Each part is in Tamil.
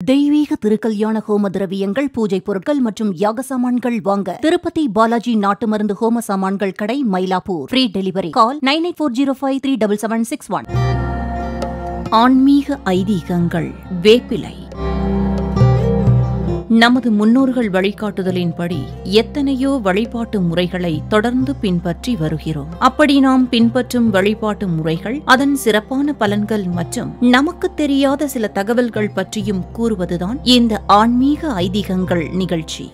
தெய்வீக திருக்கல்யாண ஹோம திரவியங்கள், பூஜை பொருட்கள் மற்றும் யாக சாமான்கள் வாங்க திருப்பதி பாலாஜி நாட்டு மருந்து ஹோம சாமான்கள் கடை, மயிலாப்பூர். Free delivery. கால் 9840537761. ஆன்மீக ஐதீகங்கள். வேப்பிலை. நமது முன்னோர்கள் வழிகாட்டுதலின்படி எத்தனையோ வழிபாட்டு முறைகளை தொடர்ந்து பின்பற்றி வருகிறோம். அப்படி நாம் பின்பற்றும் வழிபாட்டு முறைகள், அதன் சிறப்பான பலன்கள் மற்றும் நமக்கு தெரியாத சில தகவல்கள் பற்றியும் கூறுவதுதான் இந்த ஆன்மீக ஐதீகங்கள் நிகழ்ச்சி.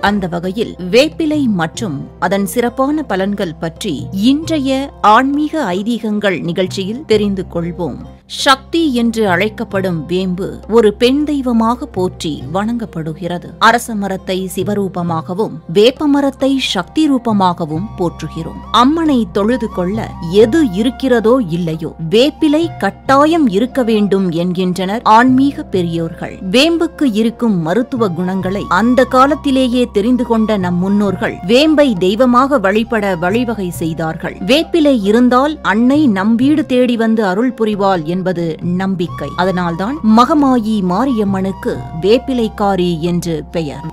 அந்த வகையில் வேப்பிலை மற்றும் அதன் சிறப்பான பலன்கள் பற்றி இன்றைய ஆன்மீக ஐதீகங்கள் நிகழ்ச்சியில் தெரிந்து கொள்வோம். சக்தி என்று அழைக்கப்படும் வேம்பு ஒரு பெண் தெய்வமாக போற்றி வணங்கப்படுகிறது. அரச மரத்தை சிவரூபமாகவும் வேப்ப மரத்தை சக்தி ரூபமாகவும் போற்றுகிறோம். அம்மனை தொழுது கொள்ள எது இருக்கிறதோ இல்லையோ வேப்பிலை கட்டாயம் இருக்க வேண்டும் என்கின்றனர் ஆன்மீக பெரியோர்கள். வேம்புக்கு இருக்கும் மருத்துவ குணங்களை அந்த காலத்திலேயே தெரிந்து கொண்ட நம் முன்னோர்கள் வேம்பை தெய்வமாக வழிபட வழிவகை செய்தார்கள். வேப்பிலை இருந்தால் அன்னை நம் வீடு தேடி வந்து அருள் புரிவாள் என்பது நம்பிக்கை. அதனால்தான் மகமாயி மாரியம்மனுக்கு வேப்பிலைக்காரி என்று பெயர்.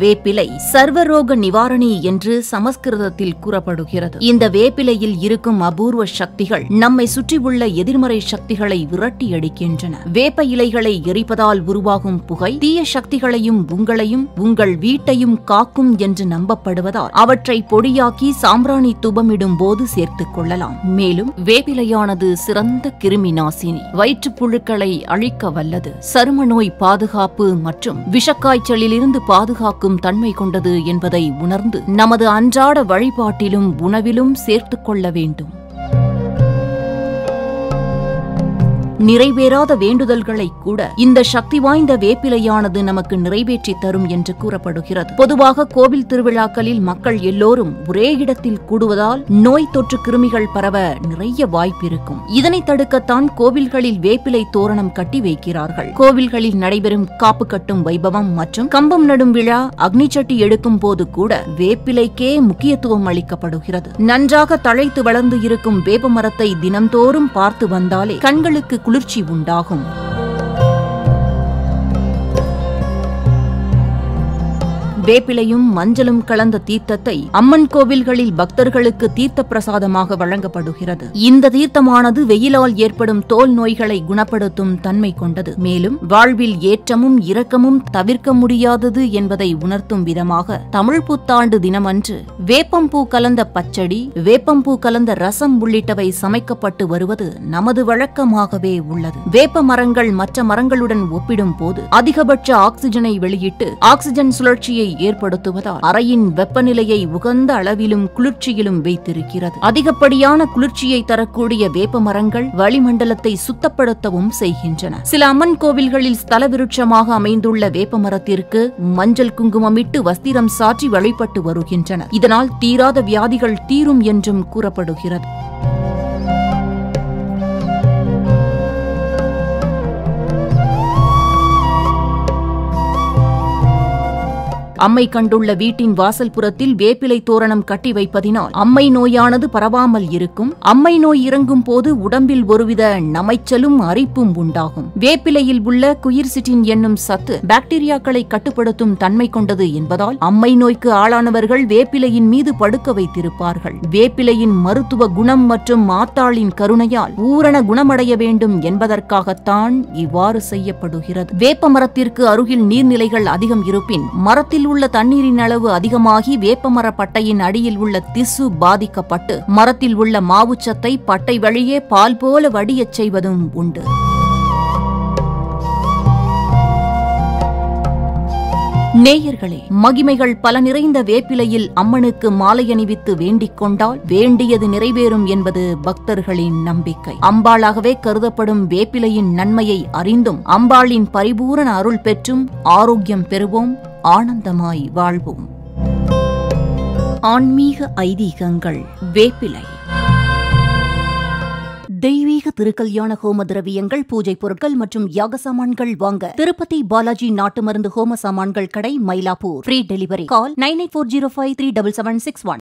வேப்பிலை சர்வரோக நிவாரணி என்று சமஸ்கிருதத்தில் கூறப்படுகிறது. இந்த வேப்பிலையில் இருக்கும் அபூர்வ சக்திகள் நம்மை சுற்றியுள்ள எதிர்மறை சக்திகளை விரட்டி அடிக்கின்றன. வேப்ப இலைகளை எரிப்பதால் உருவாகும் புகை தீய சக்திகளையும் உங்களையும் உங்கள் வீட்டையும் காக்கும் என்று நம்பப்படுவதால் அவற்றை பொடியாக்கி சாம்பிராணி தூபமிடும் போது சேர்த்துக் கொள்ளலாம். மேலும் வேப்பிலையானது சிறந்த கிருமி நாசினி, வயிற்றுப்புழுக்களை அழிக்க வல்லது, சரும நோய் பாதுகாப்பு மற்றும் விஷக்காய்ச்சலிலிருந்து பாதுகாக்கும் தன்மை கொண்டது என்பதை உணர்ந்து நமது அன்றாட வழிபாட்டிலும் உணவிலும் சேர்த்துக் கொள்ள வேண்டும். நிறைவேறாத வேண்டுதல்களை கூட இந்த சக்தி வாய்ந்த வேப்பிலையானது நமக்கு நிறைவேற்றி தரும் என்று கூறப்படுகிறது. பொதுவாக கோவில் திருவிழாக்களில் மக்கள் எல்லோரும் ஒரே இடத்தில் கூடுவதால் நோய் தொற்று கிருமிகள் பரவ நிறைய வாய்ப்பிருக்கும். இதனை தடுக்கத்தான் கோவில்களில் வேப்பிலை தோரணம் கட்டி வைக்கிறார்கள். கோவில்களில் நடைபெறும் காப்பு கட்டும் வைபவம் மற்றும் கம்பம் நடும் விழா, அக்னிச்சட்டி எடுக்கும் போது கூட வேப்பிலைக்கே முக்கியத்துவம் அளிக்கப்படுகிறது. நன்றாக தழைத்து வளர்ந்து இருக்கும் வேப்ப மரத்தை தினம்தோறும் பார்த்து வந்தாலே கண்களுக்கு குளிர்ச்சி உண்டாகும். வேப்பிலையும் மஞ்சளும் கலந்த தீர்த்தத்தை அம்மன் கோவில்களில் பக்தர்களுக்கு தீர்த்த பிரசாதமாக வழங்கப்படுகிறது. இந்த தீர்த்தமானது வெயிலால் ஏற்படும் தோல் நோய்களை குணப்படுத்தும் தன்மை கொண்டது. மேலும் வாழ்வில் ஏற்றமும் இரக்கமும் தவிர்க்க முடியாதது என்பதை உணர்த்தும் விதமாக தமிழ் புத்தாண்டு தினமன்று வேப்பம்பூ கலந்த பச்சடி, வேப்பம்பூ கலந்த ரசம் உள்ளிட்டவை சமைக்கப்பட்டு வருவது நமது வழக்கமாகவே உள்ளது. வேப்ப மரங்கள் மற்ற மரங்களுடன் ஒப்பிடும் போது அதிகபட்ச ஆக்சிஜனை வெளியிட்டு ஆக்சிஜன் சுழற்சியை ஏற்படுத்துவதால் அறையின் வெப்பநிலையை உகந்த அளவிலும் குளிர்ச்சியிலும் வைத்திருக்கிறது. அதிகப்படியான குளிர்ச்சியை தரக்கூடிய வேப்ப மரங்கள் வளிமண்டலத்தை சுத்தப்படுத்தவும் செய்கின்றன. சில அம்மன் கோவில்களில் ஸ்தல விருட்சமாக அமைந்துள்ள வேப்ப மரத்திற்கு மஞ்சள் குங்குமமிட்டு வஸ்திரம் சாற்றி வழிபட்டு வருகின்றனர். இதனால் தீராத வியாதிகள் தீரும் என்றும் கூறப்படுகிறது. அம்மை கண்டுள்ள வீட்டின் வாசல் புறத்தில் வேப்பிலை தோரணம் கட்டி வைப்பதினால் அம்மை நோயானது பரவாமல் இருக்கும். அம்மை நோய் இறங்கும் போது உடம்பில் ஒருவித நமைச்சலும் அரிப்பும் உண்டாகும். வேப்பிலையில் உள்ள குயிர்சிட்டின் என்னும் சத்து பாக்டீரியாக்களை கட்டுப்படுத்தும் தன்மை கொண்டது என்பதால் அம்மை நோய்க்கு ஆளானவர்கள் வேப்பிலையின் மீது படுக்க வைத்திருப்பார்கள். வேப்பிலையின் மருத்துவ குணம் மற்றும் மாத்தாளின் கருணையால் பூரண குணமடைய வேண்டும் என்பதற்காகத்தான் இவ்வாறு செய்யப்படுகிறது. வேப்ப மரத்திற்கு அருகில் நீர்நிலைகள் அதிகம் இருப்பின் மரத்தில் உள்ள தண்ணீரின் அளவு அதிகமாகி வேப்பமர பட்டையின் அடியில் உள்ள திசு பாதிக்கப்பட்டு மரத்தில் உள்ள மாவுச்சத்தை பட்டை வழியே பால் போல வடியச் செய்வதும் உண்டு. நேயர்களே, மகிமைகள் பல நிறைந்த வேப்பிலையில் அம்மனுக்கு மாலை அணிவித்து வேண்டிக் கொண்டால் வேண்டியது நிறைவேறும் என்பது பக்தர்களின் நம்பிக்கை. அம்பாளாகவே கருதப்படும் வேப்பிலையின் நன்மையை அறிந்தும் அம்பாளின் பரிபூரண அருள் பெற்றும் ஆரோக்கியம் பெறுவோம், ஆனந்தமாய் வாழ்வோம். ஆன்மீக ஐதீகங்கள். வேப்பிலை. தெய்வீக திருக்கல்யாண ஹோம திரவியங்கள், பூஜை பொருட்கள் மற்றும் யாக சாமான்கள் வாங்க திருப்பதி பாலாஜி நாட்டு மருந்து ஹோம சாமான்கள் கடை, மயிலாப்பூர். Free delivery. கால் 9840537761.